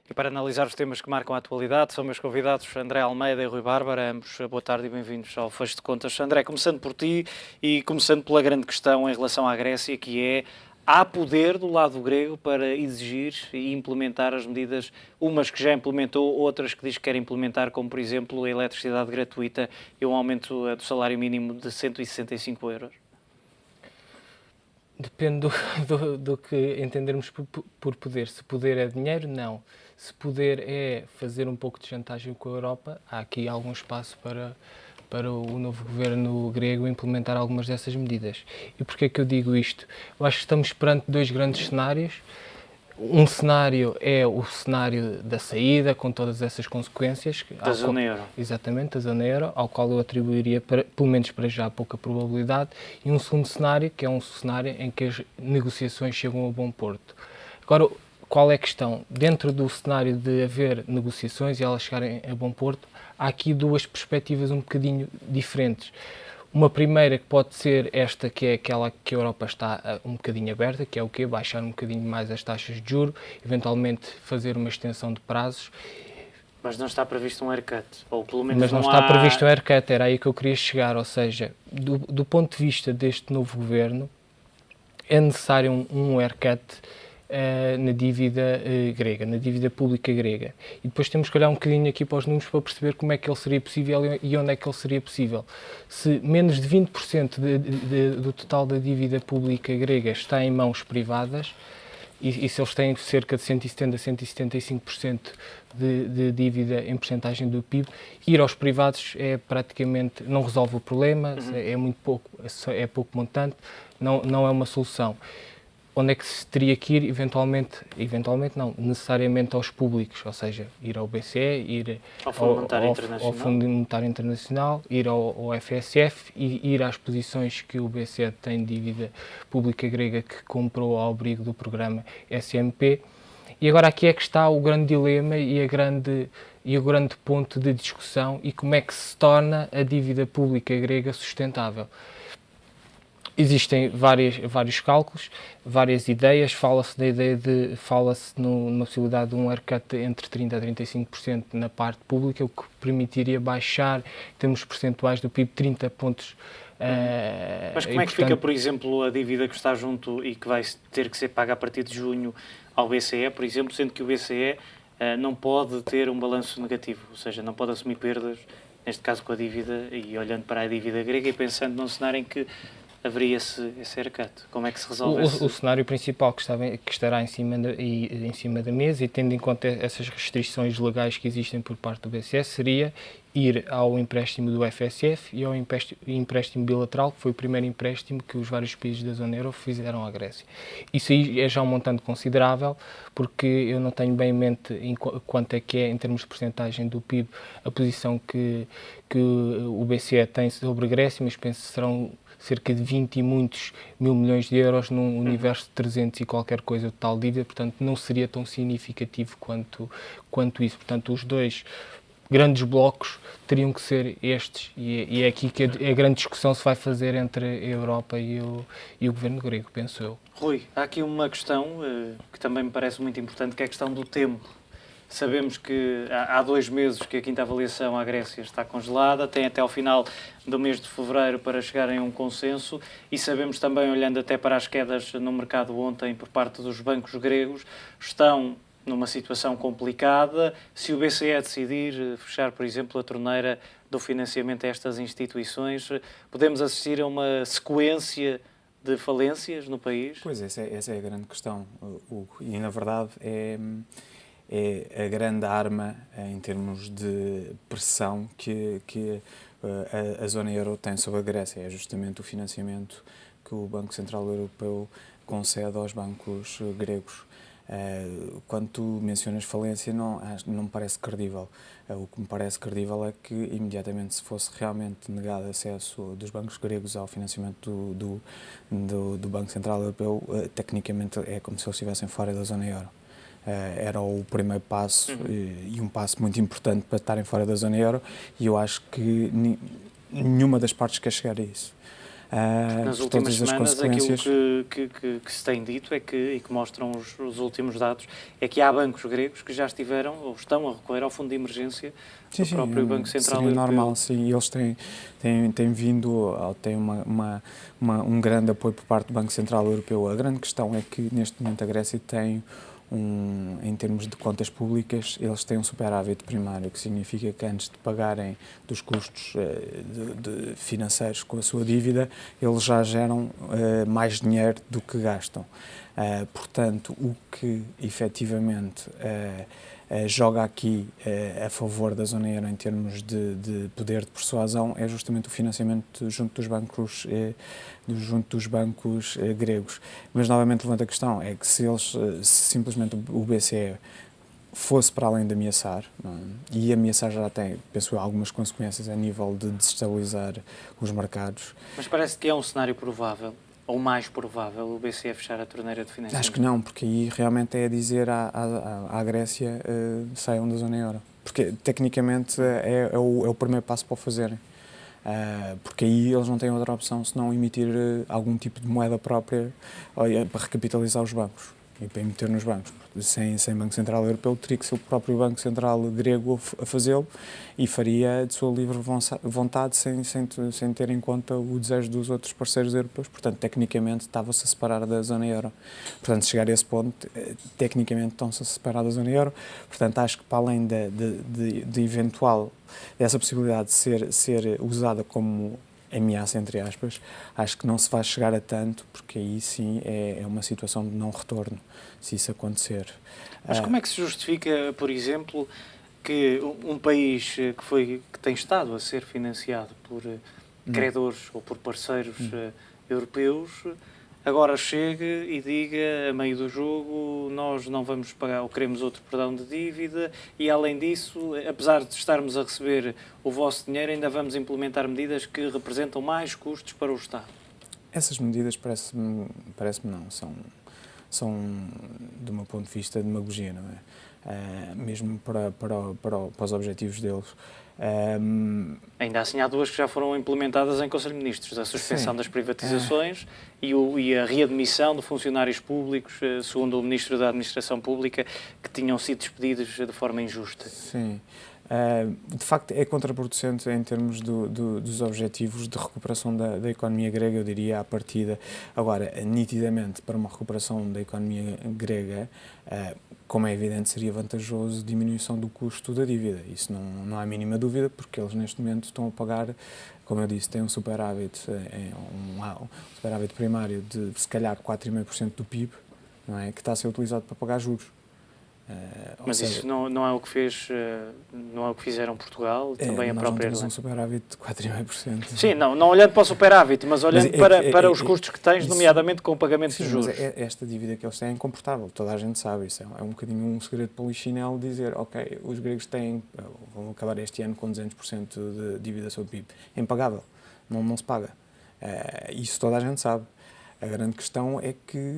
E para analisar os temas que marcam a atualidade, são meus convidados André Almeida e Rui Bárbara, ambos boa tarde e bem-vindos ao Fecho de Contas. André, começando por ti e começando pela grande questão em relação à Grécia, que é: há poder do lado grego para exigir e implementar as medidas, umas que já implementou, outras que diz que quer implementar, como por exemplo a eletricidade gratuita e um aumento do salário mínimo de 165 euros? Depende do que entendermos por poder. Se poder é dinheiro, não. Se poder é fazer um pouco de chantagem com a Europa, há aqui algum espaço para o novo governo grego implementar algumas dessas medidas. E porquê é que eu digo isto? Eu acho que estamos perante dois grandes cenários. Um cenário é o cenário da saída, com todas essas consequências. Da zona euro. Exatamente, da zona euro, ao qual eu atribuiria, pelo menos para já, pouca probabilidade. E um segundo cenário, que é um cenário em que as negociações chegam a bom porto. Agora, qual é a questão? Dentro do cenário de haver negociações e elas chegarem a bom porto, há aqui duas perspectivas um bocadinho diferentes. Uma primeira que pode ser esta, que é aquela que a Europa está um bocadinho aberta, que é o quê? Baixar um bocadinho mais as taxas de juros, eventualmente fazer uma extensão de prazos. Mas não está previsto um haircut, ou pelo menos Mas não está previsto um haircut, era aí que eu queria chegar, ou seja, do ponto de vista deste novo governo, é necessário um haircut na dívida grega, na dívida pública grega. E depois temos que olhar um bocadinho aqui para os números para perceber como é que ele seria possível e onde é que ele seria possível. Se menos de 20% do total da dívida pública grega está em mãos privadas, e se eles têm cerca de 170% a 175% de dívida em percentagem do PIB, ir aos privados é praticamente, não resolve o problema, é muito pouco, é pouco montante, não é uma solução. Onde é que se teria que ir, eventualmente não, necessariamente aos públicos, ou seja, ir ao BCE, ir ao Fundo Monetário Internacional, ir ao FSF e ir às posições que o BCE tem de dívida pública grega que comprou ao abrigo do programa SMP. E agora aqui é que está o grande dilema e o grande ponto de discussão e como é que se torna a dívida pública grega sustentável. Existem vários cálculos, várias ideias, fala-se numa possibilidade de um haircut entre 30% a 35% na parte pública, o que permitiria baixar, em termos percentuais do PIB, 30 pontos. Mas como é que fica, por exemplo, a dívida que está junto e que vai ter que ser paga a partir de junho ao BCE, por exemplo, sendo que o BCE não pode ter um balanço negativo, ou seja, não pode assumir perdas, neste caso com a dívida, e olhando para a dívida grega e pensando num cenário em que haveria esse haircut. Como é que se resolve o cenário principal que estará em cima da mesa, e tendo em conta essas restrições legais que existem por parte do BCE, seria ir ao empréstimo do FSF e ao empréstimo bilateral, que foi o primeiro empréstimo que os vários países da zona euro fizeram à Grécia. Isso aí é já um montante considerável, porque eu não tenho bem em mente quanto é que é, em termos de porcentagem do PIB, a posição que o BCE tem sobre a Grécia, mas penso que serão cerca de 20 e muitos mil milhões de euros num universo de 300 e qualquer coisa de tal dívida, portanto não seria tão significativo quanto isso. Portanto, os dois grandes blocos teriam que ser estes, e é aqui que a grande discussão se vai fazer entre a Europa e o governo grego, penso eu. Rui, há aqui uma questão que também me parece muito importante, que é a questão do tempo. Sabemos que há 2 meses que a quinta avaliação à Grécia está congelada, tem até ao final do mês de fevereiro para chegarem a um consenso, e sabemos também, olhando até para as quedas no mercado ontem por parte dos bancos gregos, estão numa situação complicada. Se o BCE decidir fechar, por exemplo, a torneira do financiamento a estas instituições, podemos assistir a uma sequência de falências no país? Pois, essa é a grande questão, Hugo, e na verdade é a grande arma em termos de pressão que a zona euro tem sobre a Grécia. É justamente o financiamento que o Banco Central Europeu concede aos bancos gregos. Quando tu mencionas falência, não me parece credível. O que me parece credível é que, imediatamente, se fosse realmente negado acesso dos bancos gregos ao financiamento do Banco Central Europeu, tecnicamente é como se eles estivessem fora da zona euro. Era o primeiro passo e um passo muito importante para estarem fora da zona euro, e eu acho que nenhuma das partes quer chegar a isso. Nas por últimas todas as semanas, aquilo consequências. que se tem dito e que mostram os últimos dados é que há bancos gregos que já estiveram ou estão a recorrer ao fundo de emergência do próprio Banco Central seria Europeu. normal, sim. Eles têm vindo, têm um grande apoio por parte do Banco Central Europeu. A grande questão é que, neste momento, a Grécia tem em termos de contas públicas, eles têm um superávit primário, que significa que antes de pagarem dos custos financeiros com a sua dívida, eles já geram mais dinheiro do que gastam. Portanto, o que efetivamente joga aqui a favor da zona euro em termos de poder de persuasão é justamente o financiamento junto dos bancos gregos. Mas novamente levanta a questão, é que se simplesmente o BCE fosse para além de ameaçar, não é? E ameaçar já tem, penso eu, algumas consequências a nível de desestabilizar os mercados. Mas parece que é um cenário provável, ou mais provável, o BCE fechar a torneira de financiamento? Acho que não, porque aí realmente é dizer à Grécia saiam da zona euro. Porque tecnicamente é o primeiro passo para o fazerem. Porque aí eles não têm outra opção senão emitir algum tipo de moeda própria para recapitalizar os bancos e para emitir nos bancos. Sem Banco Central Europeu, teria que ser o próprio Banco Central grego a fazê-lo e faria de sua livre vontade sem ter em conta o desejo dos outros parceiros europeus. Portanto, tecnicamente, estava-se a separar da zona euro. Portanto, se chegar a esse ponto, tecnicamente estão-se a separar da zona euro. Portanto, acho que para além de eventual, dessa possibilidade de ser usada como ameaça, entre aspas, acho que não se vai chegar a tanto, porque aí sim é uma situação de não retorno, se isso acontecer. Mas como é que se justifica, por exemplo, que um país que tem estado a ser financiado por credores ou por parceiros europeus, agora chegue e diga, a meio do jogo, nós não vamos pagar ou queremos outro perdão de dívida e, além disso, apesar de estarmos a receber o vosso dinheiro, ainda vamos implementar medidas que representam mais custos para o Estado? Essas medidas parece-me não, são, do meu ponto de vista, demagogia, não é? Mesmo para os objetivos deles. Ainda assim, há duas que já foram implementadas em Conselho de Ministros, a suspensão das privatizações e a readmissão de funcionários públicos, segundo o Ministro da Administração Pública, que tinham sido despedidos de forma injusta. Sim. De facto, é contraproducente em termos dos objetivos de recuperação da economia grega, eu diria, à partida. Agora, nitidamente, para uma recuperação da economia grega, como é evidente, seria vantajoso a diminuição do custo da dívida. Isso não há a mínima dúvida, porque eles neste momento estão a pagar, como eu disse, têm um superávit primário de se calhar 4,5% do PIB, não é? Que está a ser utilizado para pagar juros. Mas isso não é o que não é o que fizeram Portugal, também a própria Irlanda. Nós não temos um superávit de 4,5%. Sim, não olhando para o superávit, mas olhando para os custos que tens, nomeadamente com o pagamento de juros. Mas esta dívida que eles têm é incomportável, toda a gente sabe isso. É um bocadinho um segredo de polichinelo dizer, ok, os gregos vão acabar este ano com 200% de dívida sobre o PIB. É impagável, não se paga. Isso toda a gente sabe. A grande questão é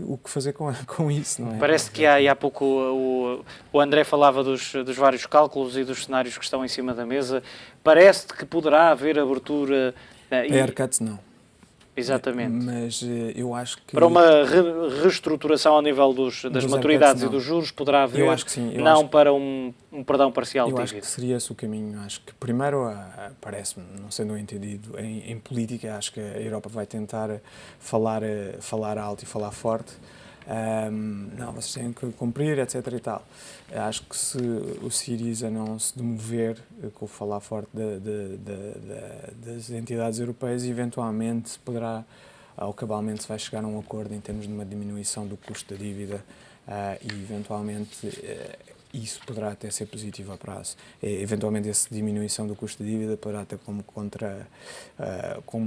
o que fazer com isso, não é? Parece que há pouco o André falava dos vários cálculos e dos cenários que estão em cima da mesa. Parece-te que poderá haver abertura... Haircuts não. Exatamente. Mas eu acho que... Para uma reestruturação ao nível das maturidades e dos juros poderá haver, eu acho que sim, para um perdão parcial de dívida. Eu acho que seria esse o caminho. Acho que primeiro, parece-me, não sendo entendido em política, acho que a Europa vai tentar falar alto e falar forte. Não, vocês têm que cumprir, etc. e tal. Acho que se o Syriza não se demover com o falar forte das entidades europeias, eventualmente se poderá, ou cabalmente se vai chegar a um acordo em termos de uma diminuição do custo da dívida e eventualmente isso poderá até ser positivo a prazo. Eventualmente essa diminuição do custo da dívida poderá ter como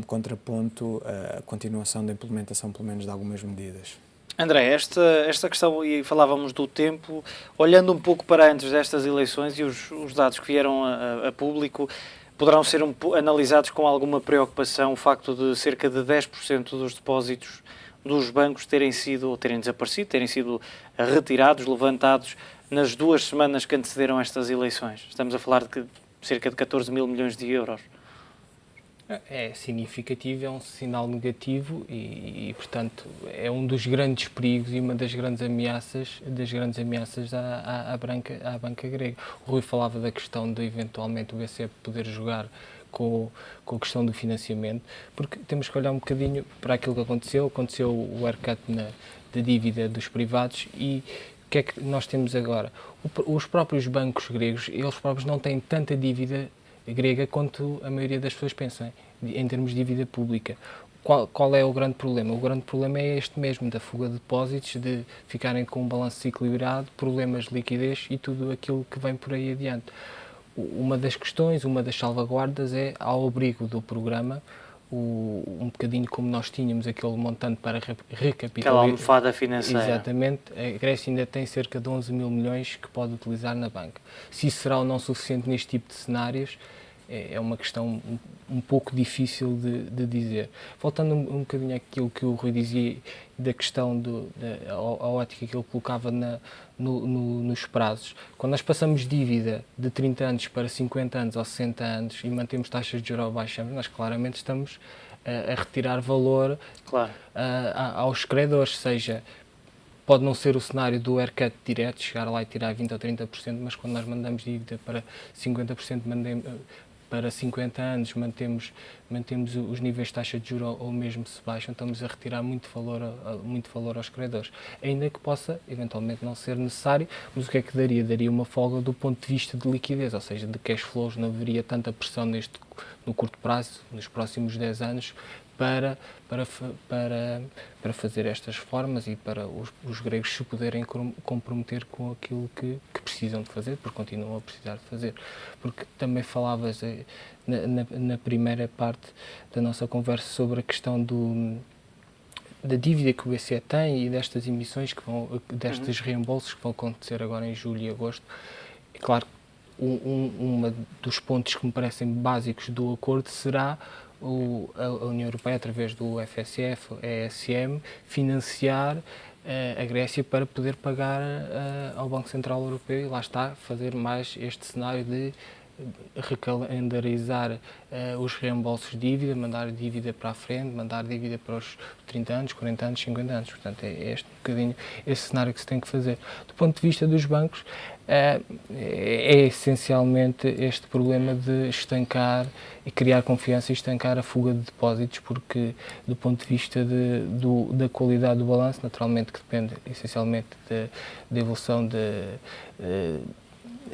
contraponto a continuação da implementação, pelo menos, de algumas medidas. André, esta questão, e falávamos do tempo, olhando um pouco para antes destas eleições e os dados que vieram a público, poderão ser analisados com alguma preocupação o facto de cerca de 10% dos depósitos dos bancos terem desaparecido, terem sido retirados, levantados nas 2 semanas que antecederam estas eleições. Estamos a falar de cerca de 14 mil milhões de euros. É significativo, é um sinal negativo portanto, é um dos grandes perigos e uma das grandes ameaças à banca grega. O Rui falava da questão de, eventualmente, o BCE poder jogar com a questão do financiamento, porque temos que olhar um bocadinho para aquilo que aconteceu o haircut da dívida dos privados e o que é que nós temos agora? Os próprios bancos gregos, eles próprios não têm tanta dívida grega quanto a maioria das pessoas pensam, em termos de dívida pública. Qual é o grande problema? O grande problema é este mesmo, da fuga de depósitos, de ficarem com um balanço desequilibrado, problemas de liquidez e tudo aquilo que vem por aí adiante. Uma das questões, uma das salvaguardas é, ao abrigo do programa, um bocadinho como nós tínhamos aquele montante para recapitalizar. Aquela almofada financeira. Exatamente. A Grécia ainda tem cerca de 11 mil milhões que pode utilizar na banca. Se isso será ou não suficiente neste tipo de cenários, é uma questão um pouco difícil de dizer. Voltando um bocadinho àquilo que o Rui dizia, da questão a ótica que ele colocava nos prazos. Quando nós passamos dívida de 30 anos para 50 anos ou 60 anos e mantemos taxas de juros baixas, nós claramente estamos a retirar valor, claro, aos credores, seja, pode não ser o cenário do haircut direto, chegar lá e tirar 20% ou 30%, mas quando nós mandamos dívida para 50%, para 50 anos, mantemos os níveis de taxa de juros ou mesmo se baixam, estamos a retirar muito valor aos credores. Ainda que possa, eventualmente, não ser necessário, mas o que é que daria? Daria uma folga do ponto de vista de liquidez, ou seja, de cash flows, não haveria tanta pressão no curto prazo, nos próximos 10 anos, para fazer estas reformas e para os gregos se poderem comprometer com aquilo que precisam de fazer, porque continuam a precisar de fazer. Porque também falavas na primeira parte da nossa conversa sobre a questão da dívida que o BCE tem e destas emissões, destes reembolsos que vão acontecer agora em julho e agosto. É claro, um dos pontos que me parecem básicos do acordo será a União Europeia, através do FSF, ESM, financiar a Grécia para poder pagar ao Banco Central Europeu e lá está, fazer mais este cenário de recalendarizar os reembolsos de dívida, mandar dívida para a frente, mandar dívida para os 30 anos, 40 anos, 50 anos. Portanto, é este bocadinho esse cenário que se tem que fazer. Do ponto de vista dos bancos, é essencialmente este problema de estancar e criar confiança e estancar a fuga de depósitos, porque do ponto de vista da qualidade do balanço, naturalmente que depende essencialmente da evolução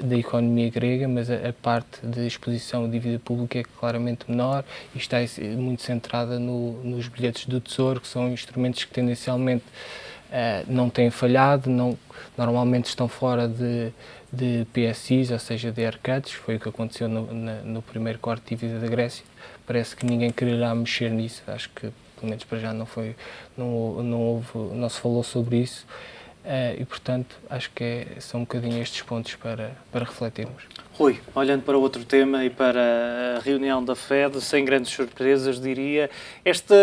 da economia grega, mas a parte de exposição à dívida pública é claramente menor e está muito centrada nos bilhetes do Tesouro, que são instrumentos que tendencialmente não têm falhado, normalmente estão fora de PSIs, ou seja, de haircuts. Foi o que aconteceu no primeiro corte de dívida da Grécia. Parece que ninguém quererá mexer nisso, acho que pelo menos para já não se falou sobre isso. E, portanto, acho que são um bocadinho estes pontos para refletirmos. Rui, olhando para outro tema e para a reunião da FED, sem grandes surpresas, diria, esta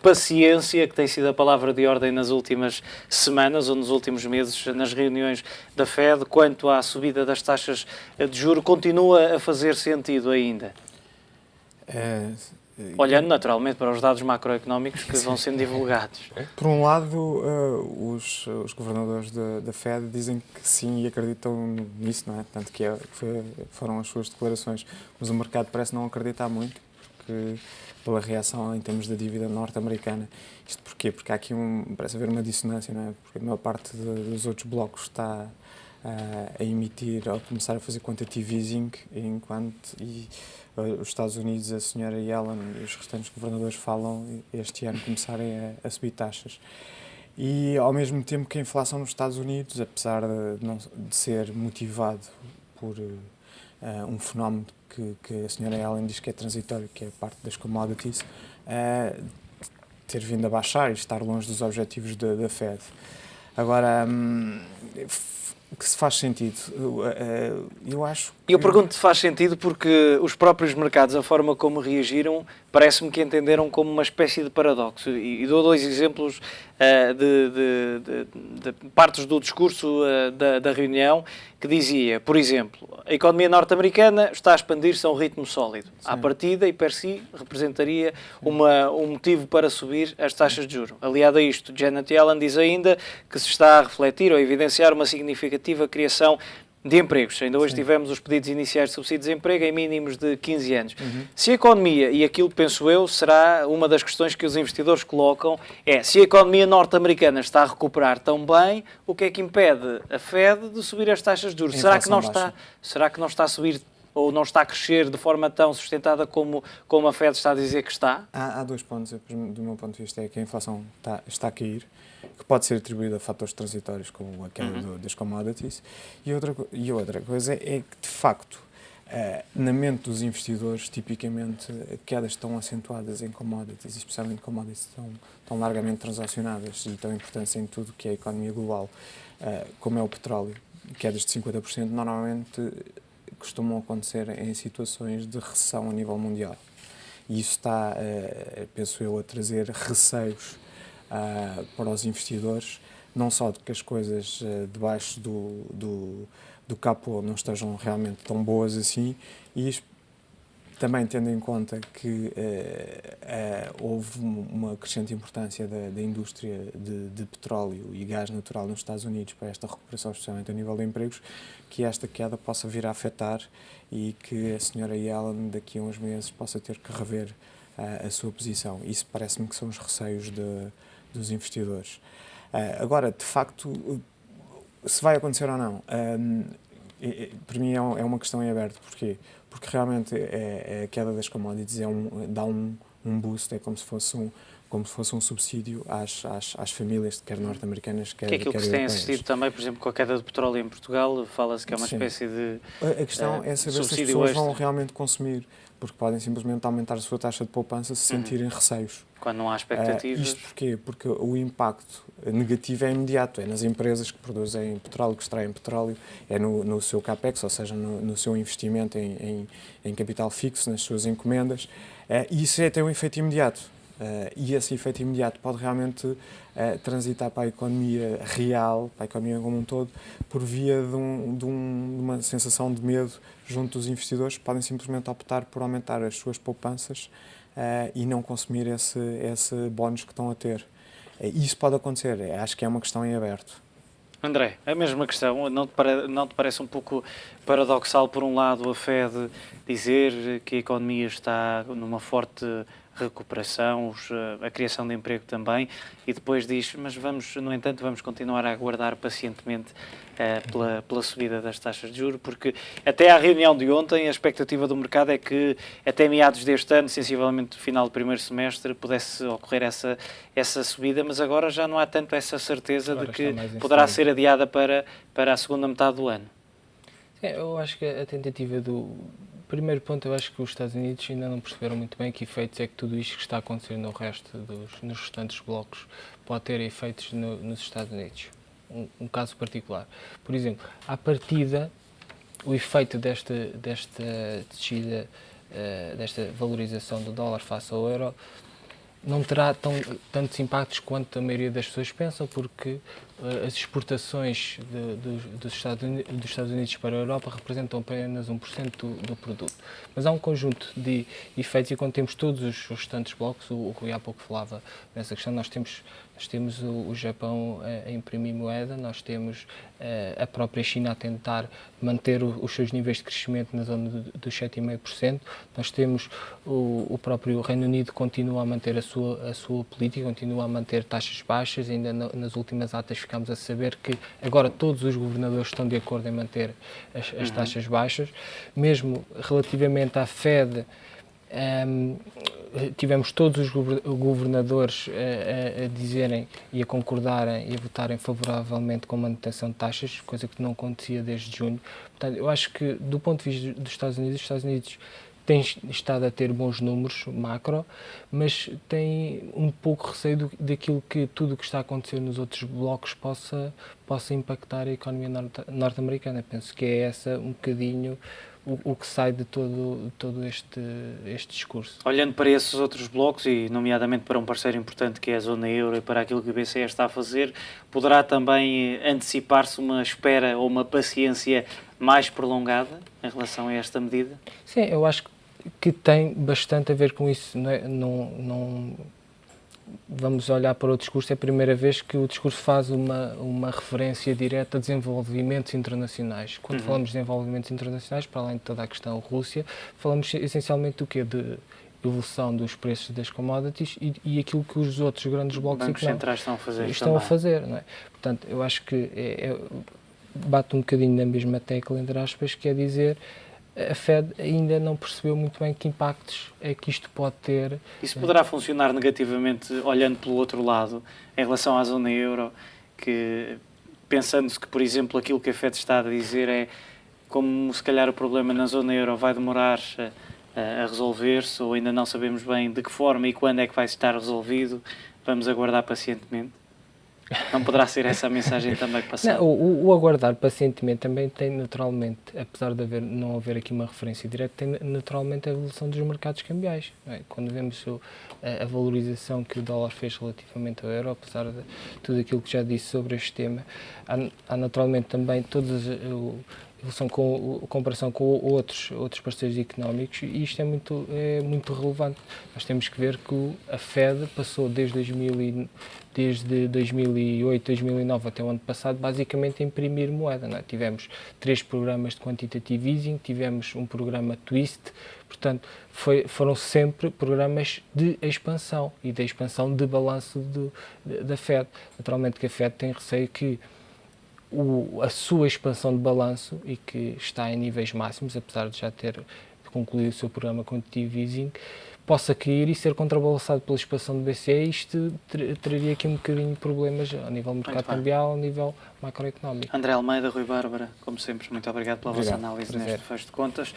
paciência, que tem sido a palavra de ordem nas últimas semanas ou nos últimos meses nas reuniões da FED, quanto à subida das taxas de juros, continua a fazer sentido ainda? Olhando naturalmente para os dados macroeconómicos que vão sendo divulgados. Por um lado, os governadores da FED dizem que sim e acreditam nisso, não é? Tanto que foram as suas declarações. Mas o mercado parece não acreditar muito, porque, pela reação em termos da dívida norte-americana. Isto porquê? Porque há aqui parece haver uma dissonância, não é? Porque a maior parte dos outros blocos está a emitir, a começar a fazer quantitative easing, enquanto os Estados Unidos, a senhora Yellen e os restantes governadores falam este ano começarem a subir taxas. E, ao mesmo tempo que a inflação nos Estados Unidos, apesar de ser motivado por um fenómeno que a senhora Yellen diz que é transitório, que é parte das commodities, ter vindo a baixar e estar longe dos objetivos da Fed. Agora, que se faz sentido. Eu acho que... Eu pergunto se faz sentido porque os próprios mercados, a forma como reagiram, parece-me que entenderam como uma espécie de paradoxo. E dou dois exemplos de partes do discurso da reunião que dizia, por exemplo, a economia norte-americana está a expandir-se a um ritmo sólido. Sim. À partida, e per si, representaria um motivo para subir as taxas de juros. Aliado a isto, Janet Yellen diz ainda que se está a refletir ou a evidenciar uma significativa criação de empregos. Ainda hoje tivemos os pedidos iniciais de subsídio de desemprego em mínimos de 15 anos. Se a economia, e aquilo penso eu, será uma das questões que os investidores colocam, se a economia norte-americana está a recuperar tão bem, o que é que impede a Fed de subir as taxas de juros? Será que não está a subir ou não está a crescer de forma tão sustentada como a Fed está a dizer que está? Há 2 pontos, do meu ponto de vista, é que a inflação está a cair, que pode ser atribuída a fatores transitórios como a queda das commodities, e outra coisa é que, de facto, na mente dos investidores, tipicamente, quedas estão acentuadas em commodities, especialmente commodities tão largamente transacionadas e tão importantes em tudo que é a economia global, como é o petróleo, quedas de 50%, normalmente costumam acontecer em situações de recessão a nível mundial. E isso está, penso eu, a trazer receios para os investidores, não só de que as coisas debaixo do capô não estejam realmente tão boas assim, e isto também tendo em conta que houve uma crescente importância da indústria de petróleo e gás natural nos Estados Unidos para esta recuperação, especialmente a nível de empregos, que esta queda possa vir a afetar e que a senhora Yellen daqui a uns meses possa ter que rever a sua posição. Isso parece-me que são os receios dos investidores. Agora, de facto, se vai acontecer ou não, para mim é uma questão em aberto. Porquê? Porque realmente a queda das commodities dá um boost, é como se fosse um subsídio às famílias, quer norte-americanas, quer europeias. Que é aquilo que se tem assistido também, por exemplo, com a queda do petróleo em Portugal, fala-se que é uma espécie de A questão é saber se as pessoas vão realmente consumir, porque podem simplesmente aumentar a sua taxa de poupança se sentirem receios. Quando não há expectativas. Isto porquê? Porque o impacto negativo é imediato, é nas empresas que produzem petróleo, que extraem petróleo, é no seu capex, ou seja, no seu investimento em capital fixo, nas suas encomendas, e isso tem um efeito imediato. E esse efeito imediato pode realmente transitar para a economia real, para a economia como um todo, por via de uma sensação de medo junto dos investidores, que podem simplesmente optar por aumentar as suas poupanças e não consumir esse bónus que estão a ter. Isso pode acontecer, acho que é uma questão em aberto. André, a mesma questão, não te parece um pouco paradoxal, por um lado, a Fed dizer que a economia está numa forte recuperação, a criação de emprego também, e depois diz, mas no entanto, vamos continuar a aguardar pacientemente pela subida das taxas de juros, porque até à reunião de ontem a expectativa do mercado é que até meados deste ano, sensivelmente no final do primeiro semestre, pudesse ocorrer essa subida, mas agora já não há tanto essa certeza agora de que poderá ser adiada para a segunda metade do ano. Eu acho que a tentativa primeiro ponto, eu acho que os Estados Unidos ainda não perceberam muito bem que efeitos é que tudo isto que está a acontecer nos restantes blocos pode ter efeitos nos Estados Unidos. Um caso particular. Por exemplo, à partida, o efeito desta descida, desta valorização do dólar face ao euro, não terá tantos impactos quanto a maioria das pessoas pensam, porque as exportações dos Estados Unidos para a Europa representam apenas 1% do produto. Mas há um conjunto de efeitos, e quando temos todos os restantes blocos, o Rui há pouco falava nessa questão, nós temos o Japão a imprimir moeda, nós temos a própria China a tentar manter os seus níveis de crescimento na zona dos 7,5%, nós temos o próprio Reino Unido que continua a manter a sua política, continua a manter taxas baixas, ainda nas últimas atas ficámos a saber que agora todos os governadores estão de acordo em manter as taxas baixas, mesmo relativamente à Fed. Tivemos todos os governadores a dizerem e a concordarem e a votarem favoravelmente com a manutenção de taxas, coisa que não acontecia desde junho. Portanto, eu acho que, do ponto de vista dos Estados Unidos tem estado a ter bons números macro, mas tem um pouco receio daquilo que tudo o que está a acontecer nos outros blocos possa impactar a economia norte-americana. Penso que é essa um bocadinho o que sai de todo este discurso. Olhando para esses outros blocos, e nomeadamente para um parceiro importante que é a zona euro e para aquilo que o BCE está a fazer, poderá também antecipar-se uma espera ou uma paciência mais prolongada em relação a esta medida? Sim, eu acho que tem bastante a ver com isso. Não vamos olhar para o discurso, é a primeira vez que o discurso faz uma referência direta a desenvolvimentos internacionais. Quando falamos de desenvolvimentos internacionais, para além de toda a questão Rússia, falamos essencialmente do quê? De evolução dos preços das commodities e aquilo que os outros grandes blocos centrais estão a fazer. Não é? Portanto, eu acho que bate um bocadinho na mesma tecla, entre aspas, que é dizer a Fed ainda não percebeu muito bem que impactos é que isto pode ter. Isso poderá funcionar negativamente, olhando pelo outro lado, em relação à zona euro, que pensando-se que, por exemplo, aquilo que a Fed está a dizer é como se calhar o problema na zona euro vai demorar a resolver-se, ou ainda não sabemos bem de que forma e quando é que vai estar resolvido, vamos aguardar pacientemente. Não poderá ser essa a mensagem também passada? Não, o aguardar pacientemente também tem naturalmente, apesar de não haver aqui uma referência direta, tem naturalmente a evolução dos mercados cambiais. Não é? Quando vemos a valorização que o dólar fez relativamente ao euro, apesar de tudo aquilo que já disse sobre este tema, há naturalmente também todas evolução com comparação com outros parceiros económicos, e isto é muito relevante. Nós temos que ver que a Fed passou desde 2008, 2009 até o ano passado, basicamente a imprimir moeda. Não é? Tivemos 3 programas de quantitative easing, tivemos um programa twist, portanto, foram sempre programas de expansão e de expansão de balanço da Fed. Naturalmente que a Fed tem receio que a sua expansão de balanço, e que está em níveis máximos, apesar de já ter concluído o seu programa quantitative easing, possa cair e ser contrabalançado pela expansão do BCE, isto traria aqui um bocadinho de problemas ao nível do mercado cambial, ao nível macroeconómico. André Almeida, Rui Bárbara, como sempre, muito obrigado pela vossa análise neste fecho de contas.